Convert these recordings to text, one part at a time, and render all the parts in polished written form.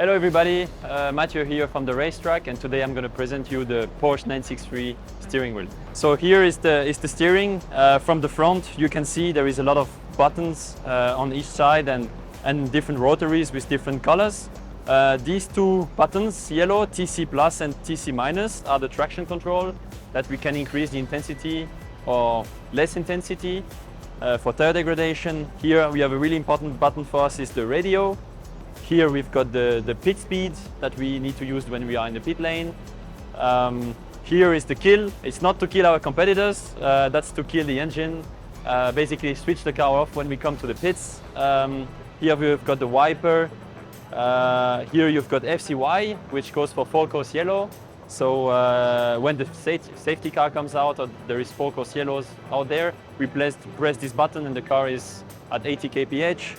Hello everybody, Mathieu here from the racetrack, and today I'm going to present you the Porsche 963 steering wheel. So here is the steering. From the front you can see there is a lot of buttons on each side and different rotaries with different colors. These two buttons, yellow, TC plus and TC minus, are the traction control that we can increase the intensity or less intensity for tire degradation. Here we have a really important button for us is the radio. Here we've got the pit speed that we need to use when we are in the pit lane. Here is the kill. It's not to kill our competitors, that's to kill the engine. Basically switch the car off when we come to the pits. Here we've got the wiper. Here you've got FCY, which goes for full course yellow. So when the safety car comes out or there is full course yellows out there, we press this button and the car is at 80 kph.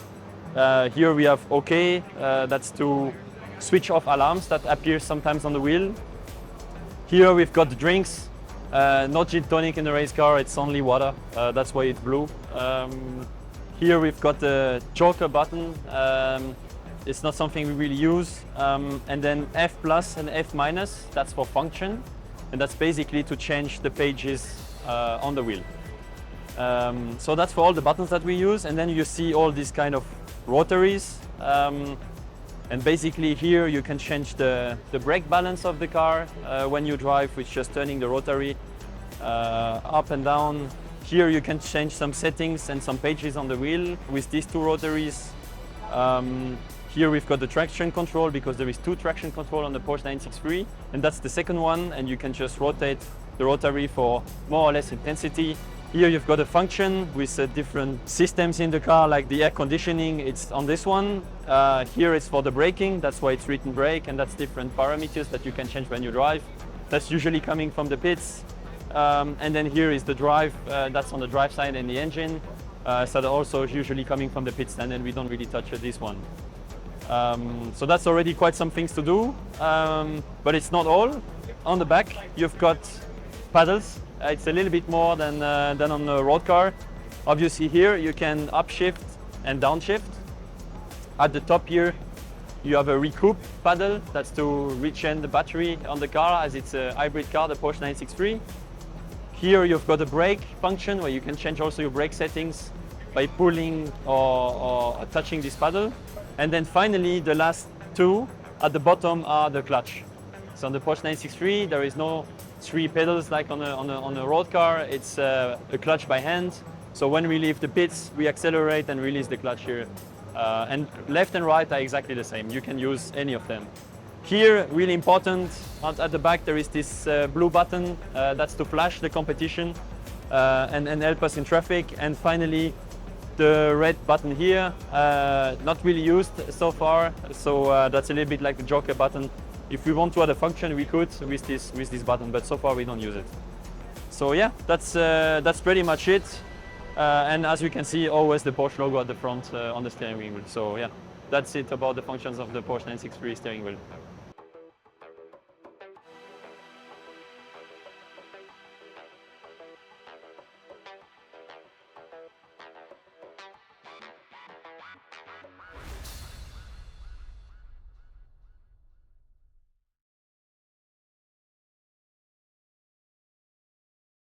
Here we have OK, that's to switch off alarms that appear sometimes on the wheel. Here we've got the drinks, no gin tonic in the race car, it's only water, that's why it's blue. Here we've got the joker button, it's not something we really use. And then F plus and F minus, that's for function, and that's basically to change the pages on the wheel. So that's for all the buttons that we use, and then you see all these kind of rotaries, and basically here you can change the brake balance of the car when you drive with just turning the rotary up and down. Here you can change some settings and some pages on the wheel with these two rotaries. Here we've got the traction control because there is two traction control on the Porsche 963, and that's the second one, and you can just rotate the rotary for more or less intensity. Here you've got a function with different systems in the car, like the air conditioning, it's on this one. Here it's for the braking, that's why it's written brake, and that's different parameters that you can change when you drive. That's usually coming from the pits. And then here is the drive, that's on the drive side and the engine. So that's also usually coming from the pits, and then we don't really touch this one. So that's already quite some things to do, but it's not all. On the back you've got paddles. It's a little bit more than on a road car. Obviously here you can upshift and downshift. At the top here you have a recoup paddle, that's to recharge the battery on the car as it's a hybrid car, the Porsche 963. Here you've got a brake function where you can change also your brake settings by pulling or touching this paddle. And then finally the last two at the bottom are the clutch. So on the Porsche 963 there is no three pedals like on a road car, it's a clutch by hand. So when we leave the pits, we accelerate and release the clutch here. And left and right are exactly the same, you can use any of them. Here, really important, at the back there is this blue button, that's to flash the competition and help us in traffic. And finally, the red button here, not really used so far, so that's a little bit like the joker button. If we want to add a function, we could with this button, but so far we don't use it. So yeah, that's pretty much it. And as you can see, always the Porsche logo at the front on the steering wheel. So yeah, that's it about the functions of the Porsche 963 steering wheel.